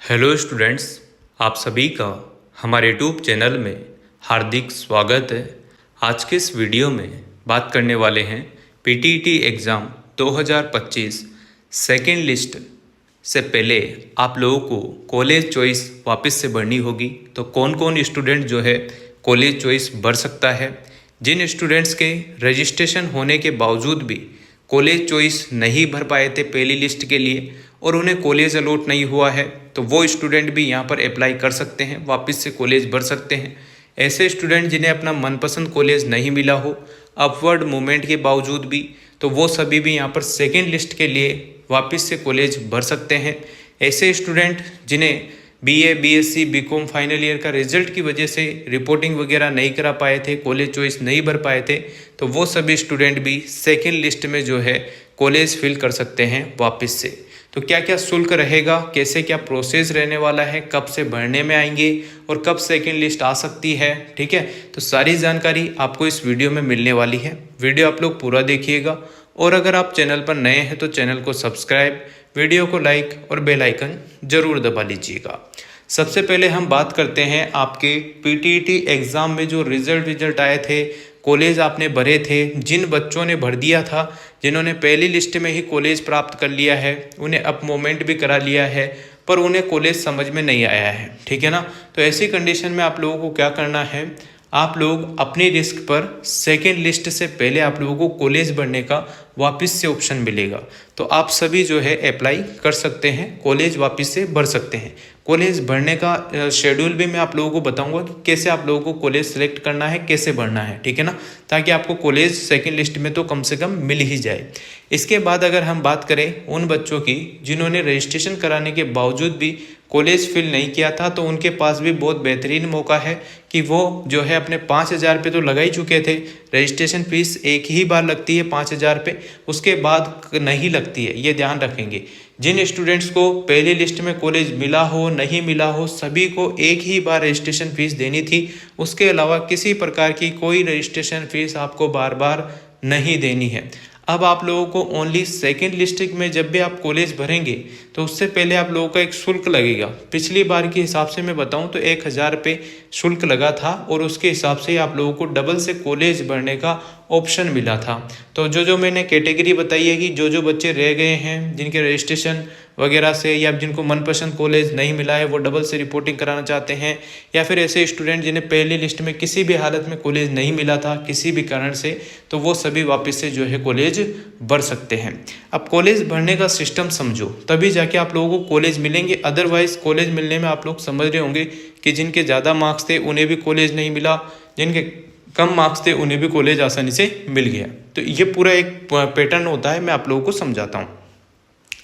Hello students, आप सभी का हमारे यूट्यूब चैनल में हार्दिक स्वागत है। आज के इस वीडियो में बात करने वाले हैं पीटीईटी एग्ज़ाम 2025 सेकेंड लिस्ट से पहले आप लोगों को कॉलेज चॉइस वापस से भरनी होगी। तो कौन कौन स्टूडेंट जो है कॉलेज चॉइस भर सकता है। जिन स्टूडेंट्स के रजिस्ट्रेशन होने के बावजूद भी कॉलेज चॉइस नहीं भर पाए थे पहली लिस्ट के लिए और उन्हें कॉलेज अलॉट नहीं हुआ है, तो वो स्टूडेंट भी यहाँ पर अप्लाई कर सकते हैं, वापस से कॉलेज भर सकते हैं। ऐसे स्टूडेंट जिन्हें अपना मनपसंद कॉलेज नहीं मिला हो अपवर्ड मूवमेंट के बावजूद भी, तो वो सभी भी यहाँ पर सेकेंड लिस्ट के लिए वापस से कॉलेज भर सकते हैं। ऐसे स्टूडेंट जिन्हें BA, BSc, BCom final year का रिजल्ट की वजह से रिपोर्टिंग वगैरह नहीं करा पाए थे, कॉलेज चॉइस नहीं भर पाए थे, तो वो सभी स्टूडेंट भी सेकेंड लिस्ट में जो है कॉलेज फिल कर सकते हैं वापस से। तो क्या क्या शुल्क रहेगा, कैसे क्या प्रोसेस रहने वाला है, कब से भरने में आएंगे और कब सेकेंड लिस्ट आ सकती है, ठीक है। तो सारी जानकारी आपको इस वीडियो में मिलने वाली है। वीडियो आप लोग पूरा देखिएगा और अगर आप चैनल पर नए हैं तो चैनल को सब्सक्राइब, वीडियो को लाइक और बेल आइकन जरूर दबा लीजिएगा। सबसे पहले हम बात करते हैं आपके पीटीईटी एग्ज़ाम में जो रिजल्ट आए थे, कॉलेज आपने भरे थे। जिन बच्चों ने भर दिया था, जिन्होंने पहली लिस्ट में ही कॉलेज प्राप्त कर लिया है, उन्हें अप मूवमेंट भी करा लिया है, पर उन्हें कॉलेज समझ में नहीं आया है, ठीक है ना। तो ऐसी कंडीशन में आप लोगों को क्या करना है, आप लोग अपनी रिस्क पर सेकेंड लिस्ट से पहले आप लोगों को कॉलेज भरने का वापस से ऑप्शन मिलेगा। तो आप सभी जो है अप्लाई कर सकते हैं, कॉलेज वापस से भर सकते हैं। कॉलेज भरने का शेड्यूल भी मैं आप लोगों को बताऊंगा कि कैसे आप लोगों को कॉलेज सेलेक्ट करना है, कैसे भरना है, ठीक है ना, ताकि आपको कॉलेज सेकेंड लिस्ट में तो कम से कम मिल ही जाए। इसके बाद अगर हम बात करें उन बच्चों की जिन्होंने रजिस्ट्रेशन कराने के बावजूद भी कॉलेज फिल नहीं किया था, तो उनके पास भी बहुत बेहतरीन मौका है कि वो जो है अपने 5,000 रुपये तो लगा ही चुके थे। रजिस्ट्रेशन फीस एक ही बार लगती है 5,000 रुपये, उसके बाद नहीं लगती है, ये ध्यान रखेंगे। जिन स्टूडेंट्स को पहली लिस्ट में कॉलेज मिला हो नहीं मिला हो, सभी को एक ही बार रजिस्ट्रेशन फीस देनी थी। उसके अलावा किसी प्रकार की कोई रजिस्ट्रेशन फीस आपको बार बार नहीं देनी है। अब आप लोगों को ओनली सेकेंड लिस्ट में जब भी आप कॉलेज भरेंगे तो उससे पहले आप लोगों का एक शुल्क लगेगा। पिछली बार के हिसाब से मैं बताऊं तो 1,000 रुपये शुल्क लगा था और उसके हिसाब से आप लोगों को डबल से कॉलेज भरने का ऑप्शन मिला था। तो जो मैंने कैटेगरी बताई है कि जो बच्चे रह गए हैं, जिनके रजिस्ट्रेशन वगैरह से या जिनको मनपसंद कॉलेज नहीं मिला है, वो डबल से रिपोर्टिंग कराना चाहते हैं, या फिर ऐसे स्टूडेंट जिन्हें पहली लिस्ट में किसी भी हालत में कॉलेज नहीं मिला था किसी भी कारण से, तो वो सभी वापस से जो है कॉलेज भर सकते हैं। अब कॉलेज भरने का सिस्टम समझो, तभी जाके आप लोगों को कॉलेज मिलेंगे। अदरवाइज कॉलेज मिलने में आप लोग समझ रहे होंगे कि जिनके ज़्यादा मार्क्स थे उन्हें भी कॉलेज नहीं मिला, जिनके कम मार्क्स थे उन्हें भी कॉलेज आसानी से मिल गया। तो ये पूरा एक पैटर्न होता है, मैं आप लोगों को समझाता हूँ।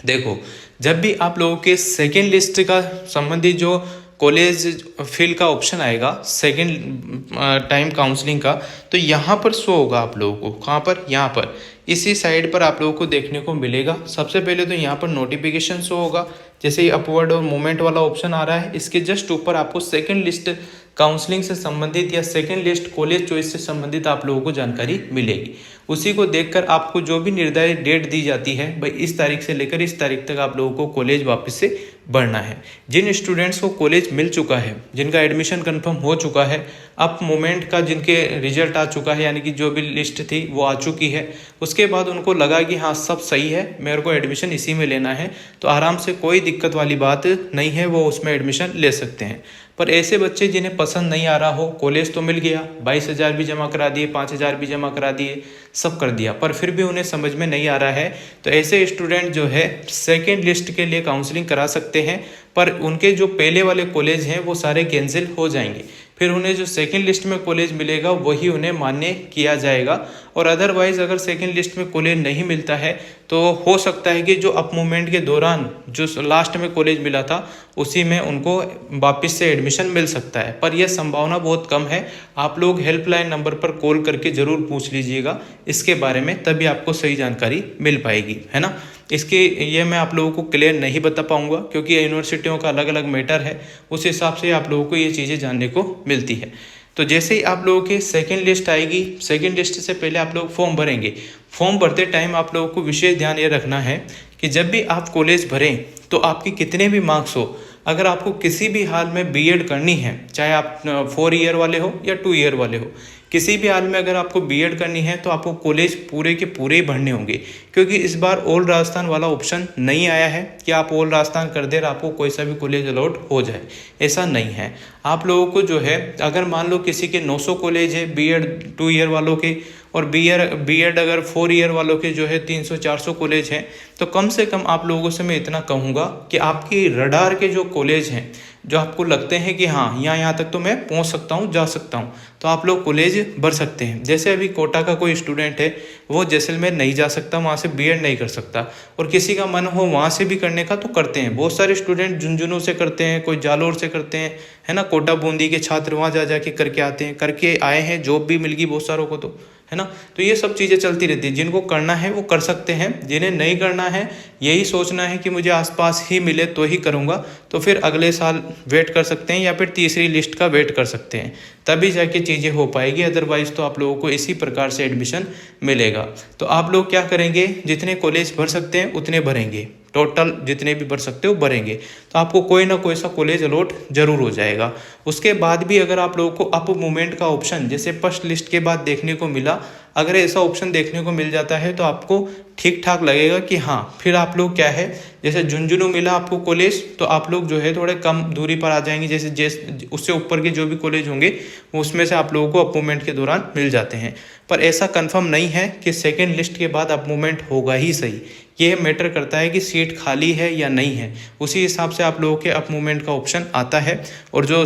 देखो, जब भी आप लोगों के सेकेंड लिस्ट का संबंधित जो कॉलेज फिल का ऑप्शन आएगा सेकेंड टाइम काउंसलिंग का, तो यहाँ पर शो होगा आप लोगों को। कहाँ पर? यहाँ पर इसी साइड पर आप लोगों को देखने को मिलेगा। सबसे पहले तो यहाँ पर नोटिफिकेशन शो होगा, जैसे ही अपवर्ड और मूवमेंट वाला ऑप्शन आ रहा है, इसके जस्ट ऊपर आपको सेकेंड लिस्ट काउंसलिंग से संबंधित या सेकेंड लिस्ट कॉलेज चॉइस से संबंधित आप लोगों को जानकारी मिलेगी। उसी को देखकर आपको जो भी निर्धारित डेट दी जाती है, भाई इस तारीख से लेकर इस तारीख तक आप लोगों को कॉलेज वापस से भरना है। जिन स्टूडेंट्स को कॉलेज मिल चुका है, जिनका एडमिशन कंफर्म हो चुका है, अप मूवमेंट का जिनके रिजल्ट आ चुका है, यानी कि जो भी लिस्ट थी वो आ चुकी है, उसके बाद उनको लगा कि हाँ सब सही है, मेरे को एडमिशन इसी में लेना है, तो आराम से कोई दिक्कत वाली बात नहीं है, वो उसमें एडमिशन ले सकते हैं। पर ऐसे बच्चे जिन्हें पसंद नहीं आ रहा हो, कॉलेज तो मिल गया, 22,000 भी जमा करा दिए, 5,000 भी जमा करा दिए, सब कर दिया, पर फिर भी उन्हें समझ में नहीं आ रहा है, तो ऐसे स्टूडेंट जो है सेकेंड लिस्ट के लिए काउंसलिंग करा सकते हैं। पर उनके जो पहले वाले कॉलेज हैं वो सारे कैंसिल हो जाएंगे, फिर उन्हें जो सेकेंड लिस्ट में कॉलेज मिलेगा वही उन्हें मान्य किया जाएगा। और अदरवाइज अगर सेकेंड लिस्ट में कॉलेज नहीं मिलता है तो हो सकता है कि जो अप मूवमेंट के दौरान जो लास्ट में कॉलेज मिला था उसी में उनको वापस से एडमिशन मिल सकता है, पर यह संभावना बहुत कम है। आप लोग हेल्पलाइन नंबर पर कॉल करके ज़रूर पूछ लीजिएगा इसके बारे में, तभी आपको सही जानकारी मिल पाएगी, है ना। इसके ये मैं आप लोगों को क्लियर नहीं बता पाऊंगा क्योंकि यूनिवर्सिटियों का अलग अलग मैटर है, उस हिसाब से आप लोगों को ये चीज़ें जानने को मिलती है। तो जैसे ही आप लोगों की सेकेंड लिस्ट आएगी, सेकेंड लिस्ट से पहले आप लोग फॉर्म भरेंगे। फॉर्म भरते टाइम आप लोगों को विशेष ध्यान ये रखना है कि जब भी आप कॉलेज भरें तो आपके कितने भी मार्क्स हो, अगर आपको किसी भी हाल में बीएड करनी है, चाहे आप 4 ईयर वाले हो या 2 ईयर वाले हो, किसी भी हाल में अगर आपको बीएड करनी है तो आपको कॉलेज पूरे के पूरे ही भरने होंगे, क्योंकि इस बार ऑल राजस्थान वाला ऑप्शन नहीं आया है कि आप ऑल राजस्थान कर दे और आपको कोई सा भी कॉलेज अलॉट हो जाए। ऐसा नहीं है। आप लोगों को जो है, अगर मान लो किसी के 900 कॉलेज है बीएड 2 ईयर वालों के, और बीएड अगर 4 ईयर वालों के जो है 300-400 कॉलेज हैं, तो कम से कम आप लोगों से मैं इतना कहूँगा कि आपकी रडार के जो कॉलेज हैं, जो आपको लगते हैं कि हाँ यहाँ तक तो मैं पहुँच सकता हूँ, जा सकता हूँ, तो आप लोग कॉलेज भर सकते हैं। जैसे अभी कोटा का कोई स्टूडेंट है, वो जैसलमेर नहीं जा सकता, वहाँ से बीएड नहीं कर सकता, और किसी का मन हो वहाँ से भी करने का तो करते हैं। बहुत सारे स्टूडेंट झुंझुनू से करते हैं, कोई जालोर से करते हैं, है ना। कोटा बूंदी के छात्र वहाँ जा के करके आते हैं, करके आए हैं, जॉब भी मिल गई बहुत सारों को, तो है ना। तो ये सब चीज़ें चलती रहती है। जिनको करना है वो कर सकते हैं, जिन्हें नहीं करना है, यही सोचना है कि मुझे आसपास ही मिले तो ही करूँगा, तो फिर अगले साल वेट कर सकते हैं या फिर तीसरी लिस्ट का वेट कर सकते हैं, तभी जाके चीज़ें हो पाएगी। अदरवाइज़ तो आप लोगों को इसी प्रकार से एडमिशन मिलेगा। तो आप लोग क्या करेंगे, जितने कॉलेज भर सकते हैं उतने भरेंगे, टोटल जितने भी भर सकते हो भरेंगे, तो आपको कोई ना कोई सा कॉलेज अलॉट जरूर हो जाएगा। उसके बाद भी अगर आप लोगों को अप मूवमेंट का ऑप्शन जैसे फर्स्ट लिस्ट के बाद देखने को मिला, अगर ऐसा ऑप्शन देखने को मिल जाता है तो आपको ठीक ठाक लगेगा कि हाँ, फिर आप लोग क्या है, जैसे झुंझुनू मिला आपको कॉलेज, तो आप लोग जो है थोड़े कम दूरी पर आ जाएंगे। जैसे उससे ऊपर के जो भी कॉलेज होंगे उसमें से आप लोगों को अप मूवमेंट के दौरान मिल जाते हैं। पर ऐसा कंफर्म नहीं है कि सेकेंड लिस्ट के बाद अप मूवमेंट होगा ही सही। ये मैटर करता है कि सीट खाली है या नहीं है, उसी हिसाब से आप लोगों के अप मूवमेंट का ऑप्शन आता है। और जो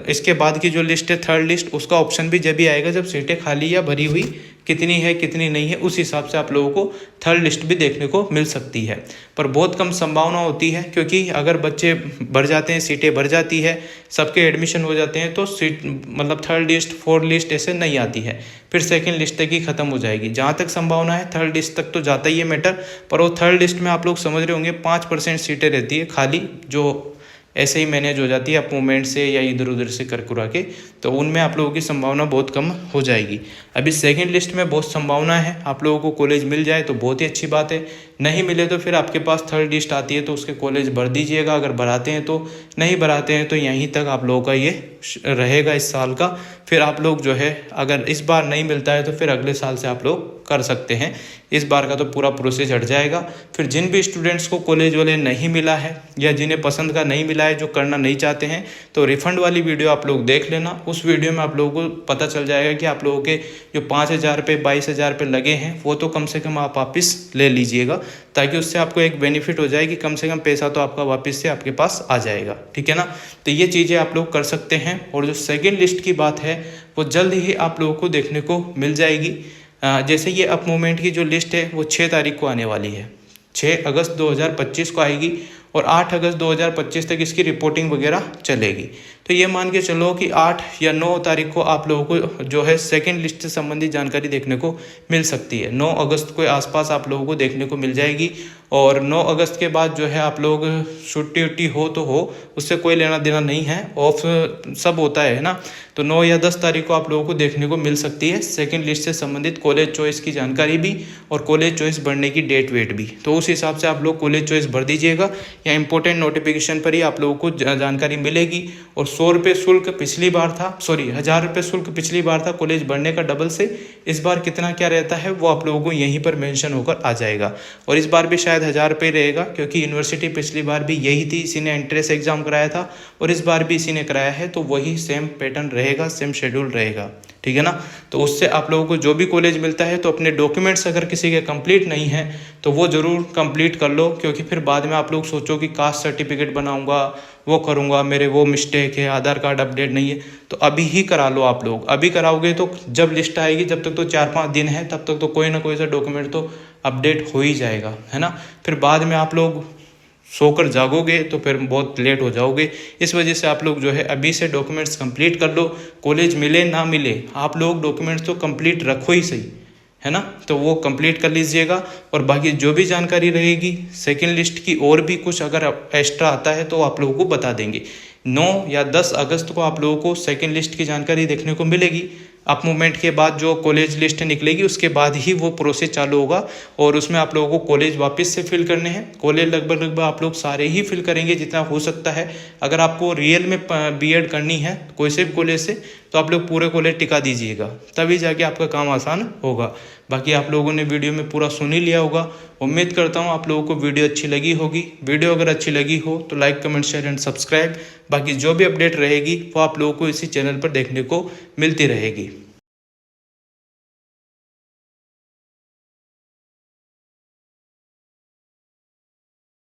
इसके बाद की जो लिस्ट है, थर्ड लिस्ट, उसका ऑप्शन भी जब भी आएगा जब सीटें खाली या भरी हुई कितनी है कितनी नहीं है, उस हिसाब से आप लोगों को थर्ड लिस्ट भी देखने को मिल सकती है। पर बहुत कम संभावना होती है, क्योंकि अगर बच्चे भर जाते हैं, सीटें भर जाती है, सबके एडमिशन हो जाते हैं, तो सीट मतलब थर्ड लिस्ट फोर्थ लिस्ट ऐसे नहीं आती है, फिर सेकंड लिस्ट तक ही खत्म हो जाएगी। जहाँ तक संभावना है थर्ड लिस्ट तक तो जाता ही है मैटर, पर वो थर्ड लिस्ट में आप लोग समझ रहे होंगे 5% सीटें रहती है खाली, जो ऐसे ही मैनेज हो जाती है अप मूवमेंट से या इधर उधर से कर कुरा के, तो उनमें आप लोगों की संभावना बहुत कम हो जाएगी। अभी सेकंड लिस्ट में बहुत संभावना है, आप लोगों को कॉलेज मिल जाए तो बहुत ही अच्छी बात है, नहीं मिले तो फिर आपके पास थर्ड लिस्ट आती है तो उसके कॉलेज भर दीजिएगा। अगर भराते हैं तो, नहीं भराते हैं तो यहीं तक आप लोगों का ये रहेगा इस साल का। फिर आप लोग जो है, अगर इस बार नहीं मिलता है तो फिर अगले साल से आप लोग कर सकते हैं। इस बार का तो पूरा प्रोसेस हट जाएगा। फिर जिन भी स्टूडेंट्स को कॉलेज वाले नहीं मिला है या जिन्हें पसंद का नहीं मिला है, जो करना नहीं चाहते हैं, तो रिफंड वाली वीडियो आप लोग देख लेना। उस वीडियो में आप लोगों को पता चल जाएगा कि आप लोगों के जो 5,000 रुपये 22,000 रुपये लगे हैं वो तो कम से कम आप वापस ले लीजिएगा, ताकि उससे आपको एक बेनिफिट हो जाए कि कम से कम पैसा तो आपका वापस से आपके पास आ जाएगा, ठीक है ना। तो ये चीज़ें आप लोग कर सकते हैं। और जो सेकेंड लिस्ट की बात है वो जल्द ही आप लोगों को देखने को मिल जाएगी। जैसे ये अप मूवमेंट की जो लिस्ट है वो 6 तारीख को आने वाली है, 6 अगस्त 2025 को आएगी और 8 अगस्त 2025 तक इसकी रिपोर्टिंग वगैरह चलेगी। तो ये मान के चलो कि 8 या 9 तारीख को आप लोगों को जो है सेकंड लिस्ट से संबंधित जानकारी देखने को मिल सकती है। 9 अगस्त के आसपास आप लोगों को देखने को मिल जाएगी। और 9 अगस्त के बाद जो है आप लोग छुट्टी उट्टी हो तो हो, उससे कोई लेना देना नहीं है, ऑफ सब होता है ना। तो 9 या 10 तारीख को आप लोगों को देखने को मिल सकती है सेकंड लिस्ट से संबंधित कॉलेज चॉइस की जानकारी भी और कॉलेज चॉइस भरने की डेट वेट भी। तो उस हिसाब से आप लोग कॉलेज चॉइस भर दीजिएगा, या इंपॉर्टेंट नोटिफिकेशन पर ही आप लोगों को जानकारी मिलेगी। और 100 रुपये शुल्क पिछली बार था, 1000 रुपये शुल्क पिछली बार था कॉलेज भरने का डबल से, इस बार कितना क्या रहता है वो आप लोगों को यहीं पर मेंशन होकर आ जाएगा। और इस बार भी शायद 1000 रुपये रहेगा, क्योंकि यूनिवर्सिटी पिछली बार भी यही थी, इसी ने एंट्रेंस एग्जाम कराया था और इस बार भी इसी ने कराया है, तो वही सेम पैटर्न रहेगा, सेम शेड्यूल रहेगा, ठीक है ना। तो उससे आप लोगों को जो भी कॉलेज मिलता है तो अपने डॉक्यूमेंट्स अगर किसी के कंप्लीट नहीं है तो वो ज़रूर कंप्लीट कर लो, क्योंकि फिर बाद में आप लोग सोचो कि कास्ट सर्टिफिकेट बनाऊंगा, वो करूंगा, मेरे वो मिस्टेक है, आधार कार्ड अपडेट नहीं है, तो अभी ही करा लो। आप लोग अभी कराओगे तो जब लिस्ट आएगी, जब तक तो 4-5 दिन है, तब तक तो कोई ना कोई सा डॉक्यूमेंट तो अपडेट हो ही जाएगा, है ना। फिर बाद में आप लोग सोकर जागोगे तो फिर बहुत लेट हो जाओगे। इस वजह से आप लोग जो है अभी से डॉक्यूमेंट्स कंप्लीट कर लो। कॉलेज मिले ना मिले, आप लोग डॉक्यूमेंट्स तो कंप्लीट रखो ही सही, है ना। तो वो कंप्लीट कर लीजिएगा। और बाकी जो भी जानकारी रहेगी सेकंड लिस्ट की, और भी कुछ अगर एक्स्ट्रा आता है तो आप लोगों को बता देंगे। 9 या 10 अगस्त को आप लोगों को सेकंड लिस्ट की जानकारी देखने को मिलेगी। अप मूवमेंट के बाद जो कॉलेज लिस्ट निकलेगी उसके बाद ही वो प्रोसेस चालू होगा और उसमें आप लोगों को कॉलेज वापस से फिल करने हैं। कॉलेज लगभग आप लोग सारे ही फिल करेंगे जितना हो सकता है। अगर आपको रियल में बीएड करनी है कोई से भी कॉलेज से तो आप लोग पूरे कॉलेज टिका दीजिएगा, तभी जाके आपका काम आसान होगा। बाकी आप लोगों ने वीडियो में पूरा सुन ही लिया होगा। उम्मीद करता हूँ आप लोगों को वीडियो अच्छी लगी होगी। वीडियो अगर अच्छी लगी हो तो like, comment, share and subscribe. बाकी जो भी अपडेट रहेगी वो आप लोगों को इसी चैनल पर देखने को मिलती रहेगी।